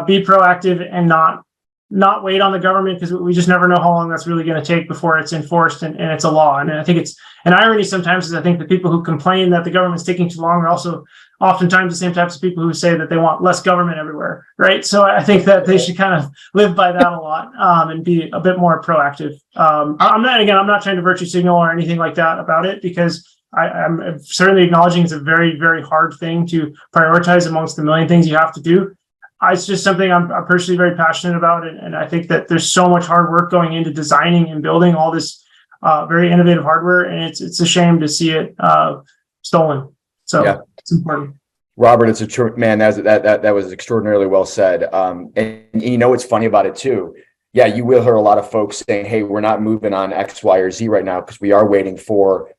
be proactive and not wait on the government, because we just never know how long that's really going to take before it's enforced and it's a law. And I think it's an irony sometimes is I think the people who complain that the government's taking too long are also oftentimes the same types of people who say that they want less government everywhere, right? So I think that they should kind of live by that a lot, and be a bit more proactive. I'm not trying to virtue signal or anything like that about it, because I'm certainly acknowledging it's a very, very hard thing to prioritize amongst the million things you have to do. It's just something I'm personally very passionate about, and I think that there's so much hard work going into designing and building all this very innovative hardware, and it's a shame to see it stolen. So yeah, it's important. Robert, it's a true man. That was extraordinarily well said. And you know what's funny about it too? Yeah, you will hear a lot of folks saying, "Hey, we're not moving on X, Y, or Z right now because we are waiting for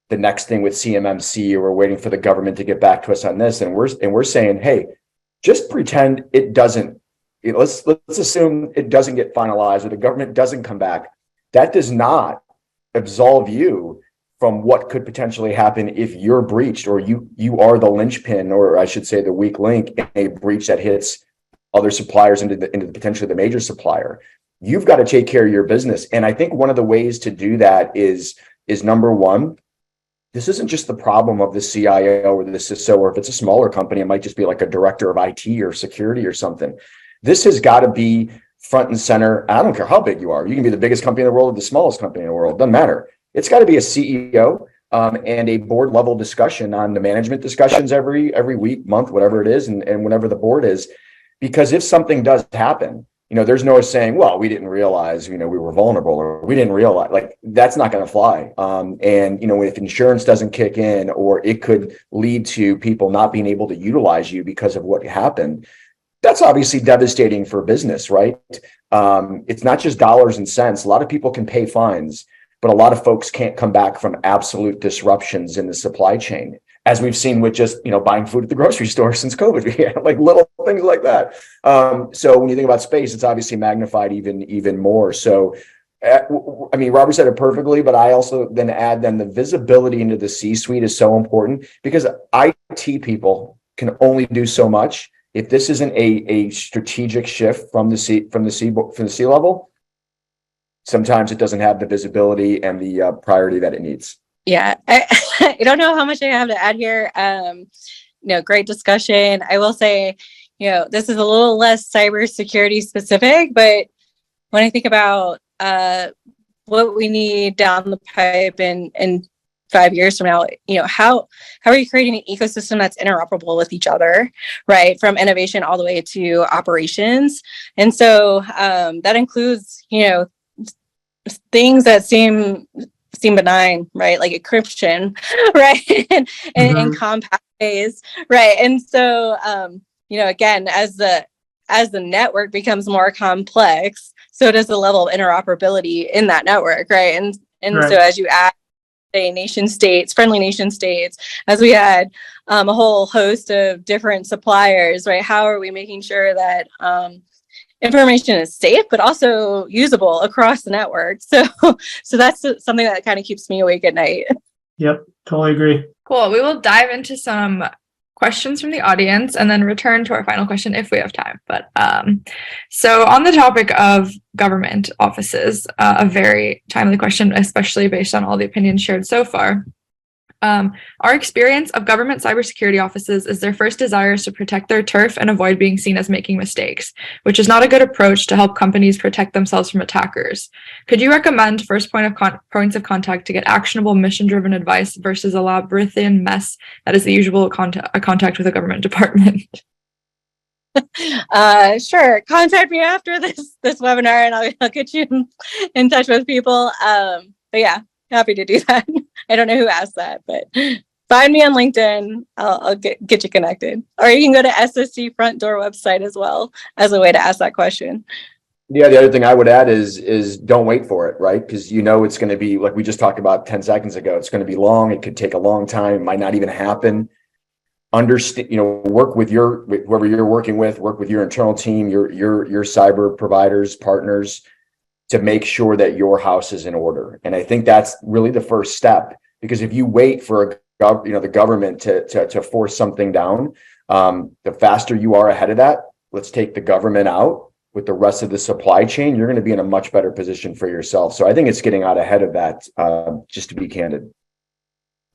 the next thing with CMMC, or we're waiting for the government to get back to us on this." And we're saying, "Hey, just pretend it doesn't. Let's assume it doesn't get finalized, or the government doesn't come back. That does not absolve you from what could potentially happen if you're breached, or you are the linchpin, or I should say the weak link in a breach that hits other suppliers into potentially the major supplier. You've got to take care of your business." And I think one of the ways to do that is number one, this isn't just the problem of the CIO or the CISO, or if it's a smaller company, it might just be like a director of IT or security or something. This has got to be front and center. I don't care how big you are. You can be the biggest company in the world or the smallest company in the world. Doesn't matter. It's got to be a CEO and a board level discussion on the management discussions every week, month, whatever it is, and whenever the board is. Because if something does happen, there's no saying, well, we didn't realize, we were vulnerable, or we didn't realize. Like, that's not going to fly. And if insurance doesn't kick in, or it could lead to people not being able to utilize you because of what happened, that's obviously devastating for business, right? It's not just dollars and cents. A lot of people can pay fines, but a lot of folks can't come back from absolute disruptions in the supply chain, as we've seen with just, buying food at the grocery store since COVID, like little things like that. So when you think about space, it's obviously magnified even more. So, Robert said it perfectly, but I also then add the visibility into the C-suite is so important, because IT people can only do so much. If this isn't a strategic shift from the C level, sometimes it doesn't have the visibility and the priority that it needs. Yeah, I don't know how much I have to add here. Great discussion. I will say, this is a little less cybersecurity specific, but when I think about what we need down the pipe in 5 years from now, how are you creating an ecosystem that's interoperable with each other, right? From innovation all the way to operations. And so that includes, things that seem benign, right? Like encryption, right? and compact ways, right? And so, again, as the network becomes more complex, so does the level of interoperability in that network, right? And right. So as you add, say, friendly nation states, as we add a whole host of different suppliers, right? How are we making sure that information is safe, but also usable across the network? So that's something that kind of keeps me awake at night. Yep, totally agree. Cool. We will dive into some questions from the audience and then return to our final question if we have time. But so on the topic of government offices, a very timely question, especially based on all the opinions shared so far. Our experience of government cybersecurity offices is their first desire is to protect their turf and avoid being seen as making mistakes, which is not a good approach to help companies protect themselves from attackers. Could you recommend first points of contact to get actionable mission-driven advice versus a labyrinthian mess that is the usual contact with a government department? Sure. Contact me after this webinar, and I'll get you in touch with people. But yeah. Happy to do that. I don't know who asked that, but find me on LinkedIn. I'll get you connected. Or you can go to SSC front door website as well as a way to ask that question. Yeah, the other thing I would add is don't wait for it, right? Because it's going to be, like we just talked about 10 seconds ago, it's going to be long. It could take a long time. It might not even happen. Understand, work with whoever you're working with, work with your internal team, your cyber providers, partners, to make sure that your house is in order. And I think that's really the first step, because if you wait for the government to force something down, the faster you are ahead of that, let's take the government out with the rest of the supply chain, you're going to be in a much better position for yourself. So I think it's getting out ahead of that, just to be candid.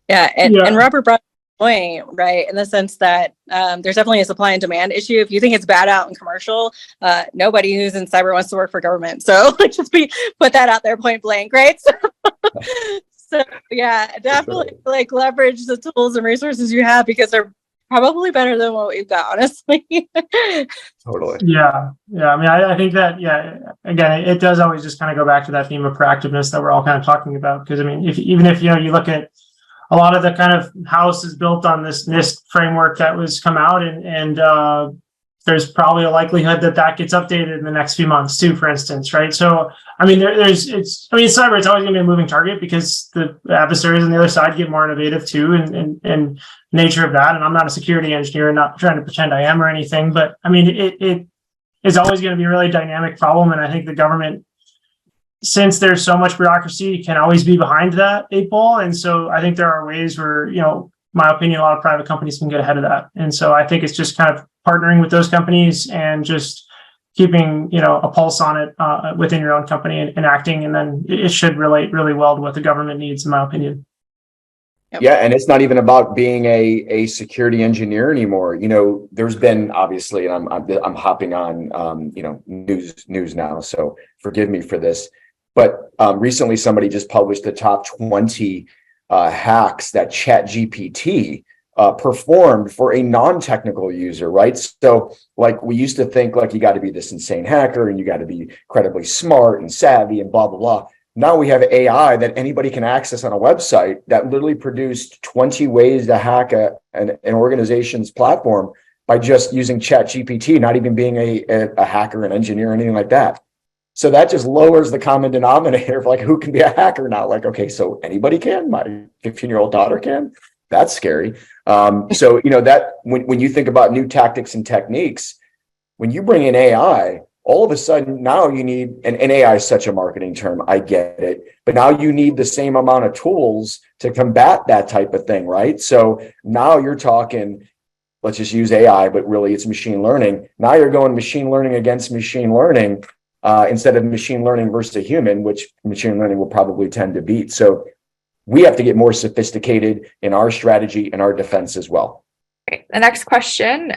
Yeah. And Robert brought point, right? In the sense that there's definitely a supply and demand issue. If you think it's bad out in commercial, nobody who's in cyber wants to work for government. So put that out there point blank, right? So yeah, definitely like leverage the tools and resources you have because they're probably better than what we've got, honestly. Totally. Yeah. I mean, I think that, again, it does always just kind of go back to that theme of proactiveness that we're all kind of talking about. Because I mean, even if you look at a lot of the kind of house is built on this NIST framework that was come out, and there's probably a likelihood that gets updated in the next few months too, for instance, right? So, I mean, cyber, it's always going to be a moving target because the adversaries on the other side get more innovative too, and nature of that. And I'm not a security engineer, not trying to pretend I am or anything, but I mean, it is always going to be a really dynamic problem. And I think the government, since there's so much bureaucracy, can always be behind that 8 ball. And so I think there are ways where, my opinion, a lot of private companies can get ahead of that. And so I think it's just kind of partnering with those companies and just keeping, a pulse on it within your own company and acting. And then it should relate really well to what the government needs, in my opinion. Yep. Yeah, and it's not even about being a security engineer anymore. There's been, obviously, and I'm hopping on news now, so forgive me for this. But recently somebody just published the top 20 hacks that ChatGPT performed for a non-technical user, right? So like we used to think like you got to be this insane hacker and you got to be incredibly smart and savvy and blah, blah, blah. Now we have AI that anybody can access on a website that literally produced 20 ways to hack an organization's platform by just using ChatGPT, not even being a hacker, an engineer, or anything like that. So that just lowers the common denominator of like who can be a hacker now. Like, okay, so anybody can. My 15-year-old daughter can. That's scary. So that when you think about new tactics and techniques, when you bring in AI, all of a sudden now you need, and AI is such a marketing term, I get it, but now you need the same amount of tools to combat that type of thing, right? So now you're talking, let's just use AI, but really it's machine learning. Now you're going machine learning against machine learning instead of machine learning versus a human, which machine learning will probably tend to beat. So we have to get more sophisticated in our strategy and our defense as well. Okay. The next question,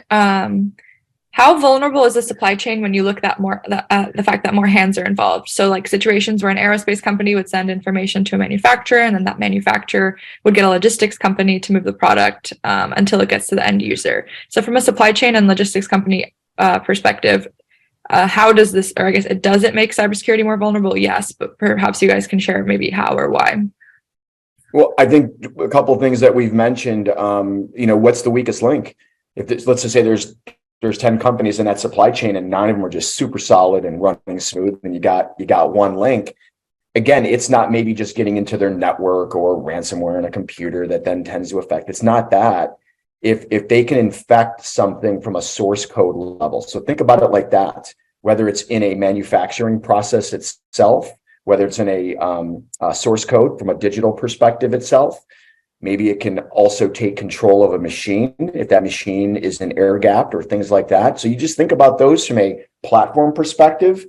how vulnerable is the supply chain when you look at the fact that more hands are involved? So like situations where an aerospace company would send information to a manufacturer and then that manufacturer would get a logistics company to move the product until it gets to the end user. So from a supply chain and logistics company perspective, how does this, or I guess does it make cybersecurity more vulnerable? Yes, but perhaps you guys can share maybe how or why. Well, I think a couple of things that we've mentioned, what's the weakest link? If let's just say there's 10 companies in that supply chain and 9 of them are just super solid and running smooth and you got one link. Again, it's not maybe just getting into their network or ransomware in a computer that then tends to affect. It's not that. If they can infect something from a source code level. So think about it like that, whether it's in a manufacturing process itself, whether it's in a source code from a digital perspective itself. Maybe it can also take control of a machine if that machine is an air gapped or things like that. So you just think about those from a platform perspective,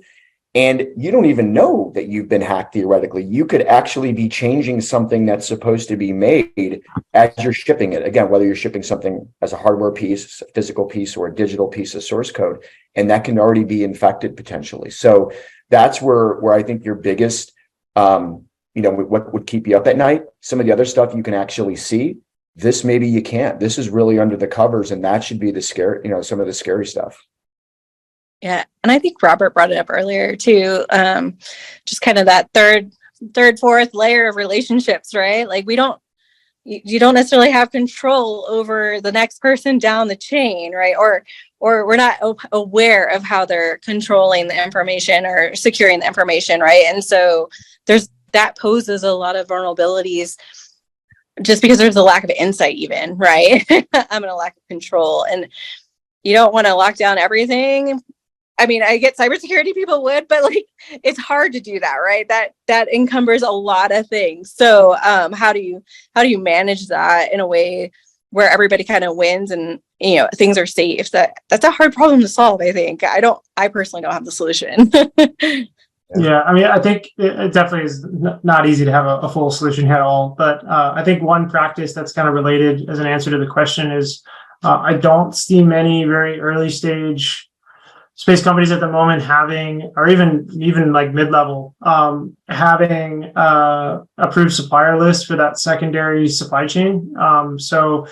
and you don't even know that you've been hacked theoretically. You could actually be changing something that's supposed to be made as you're shipping it. Again, whether you're shipping something as a hardware piece, a physical piece, or a digital piece of source code, and that can already be infected potentially. So that's where I think your biggest what would keep you up at night. Some of the other stuff you can actually see. This maybe you can't. This is really under the covers, and that should be the scary, some of the scary stuff. Yeah, and I think Robert brought it up earlier too. Just kind of that third, fourth layer of relationships, right? Like you don't necessarily have control over the next person down the chain, right? Or we're not aware of how they're controlling the information or securing the information, right? And so that poses a lot of vulnerabilities just because there's a lack of insight even, right? I'm in a lack of control, and you don't want to lock down everything. I mean, I get cybersecurity people would, but like it's hard to do that, right? That encumbers a lot of things. So how do you manage that in a way where everybody kind of wins and things are safe? That's a hard problem to solve, I think. I personally don't have the solution. Yeah, I mean, I think it definitely is not easy to have a full solution at all. But I think one practice that's kind of related as an answer to the question is I don't see many very early stage space companies at the moment having, or even like mid-level, having approved supplier list for that secondary supply chain. So,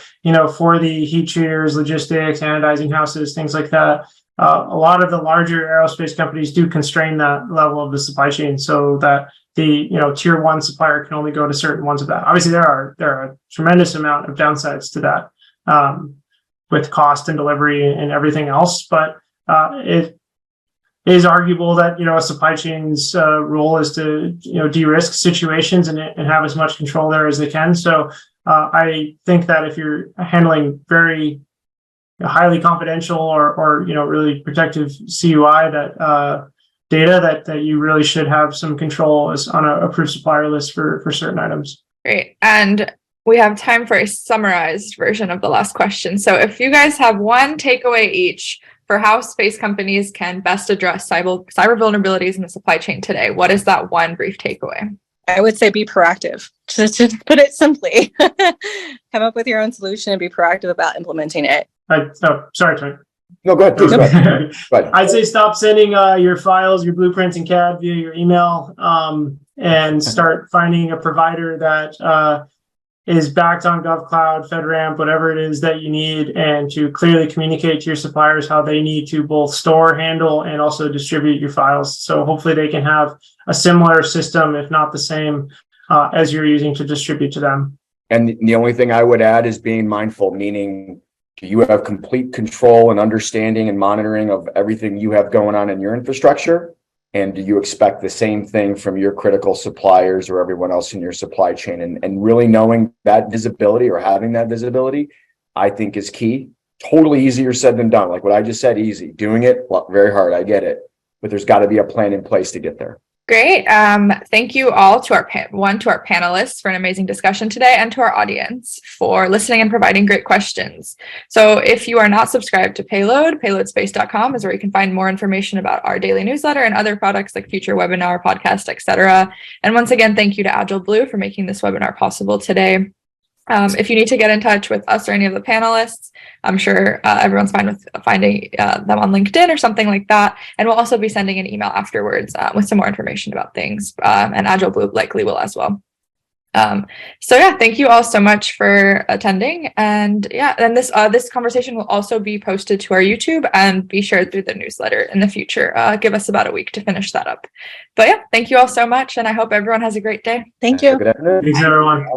for the heat treaters, logistics, anodizing houses, things like that, a lot of the larger aerospace companies do constrain that level of the supply chain so that the tier one supplier can only go to certain ones of that. Obviously, there are a tremendous amount of downsides to that with cost and delivery and everything else, but it is arguable that a supply chain's role is to de-risk situations and have as much control there as they can. So I think that if you're handling very highly confidential or really protective CUI data that you really should have some control as on a approved supplier list for certain items. Great. And we have time for a summarized version of the last question. So if you guys have one takeaway each for how space companies can best address cyber vulnerabilities in the supply chain today, what is that one brief takeaway? I would say be proactive, just to put it simply. Come up with your own solution and be proactive about implementing it. Sorry, Tony. No, go ahead. Please, go ahead. I'd say stop sending your files, your blueprints and CAD via your email, and start finding a provider that is backed on GovCloud, FedRAMP, whatever it is that you need, and to clearly communicate to your suppliers how they need to both store, handle, and also distribute your files. So hopefully they can have a similar system, if not the same, as you're using to distribute to them. And the only thing I would add is being mindful, meaning do you have complete control and understanding and monitoring of everything you have going on in your infrastructure? And do you expect the same thing from your critical suppliers or everyone else in your supply chain? And really knowing that visibility or having that visibility, I think is key. Totally easier said than done. Like what I just said, easy. Doing it, very hard. I get it. But there's got to be a plan in place to get there. Great. Thank you all to our panelists for an amazing discussion today, and to our audience for listening and providing great questions. So if you are not subscribed to Payload, payloadspace.com is where you can find more information about our daily newsletter and other products like future webinar, podcast, etc. And once again, thank you to Agile Blue for making this webinar possible today. If you need to get in touch with us or any of the panelists, I'm sure everyone's fine with finding them on LinkedIn or something like that. And we'll also be sending an email afterwards with some more information about things. And Agile Blue likely will as well. So yeah, thank you all so much for attending. And yeah, and this conversation will also be posted to our YouTube and be shared through the newsletter in the future. Give us about a week to finish that up. But yeah, thank you all so much. And I hope everyone has a great day. Thank you. Good afternoon. Thanks, everyone.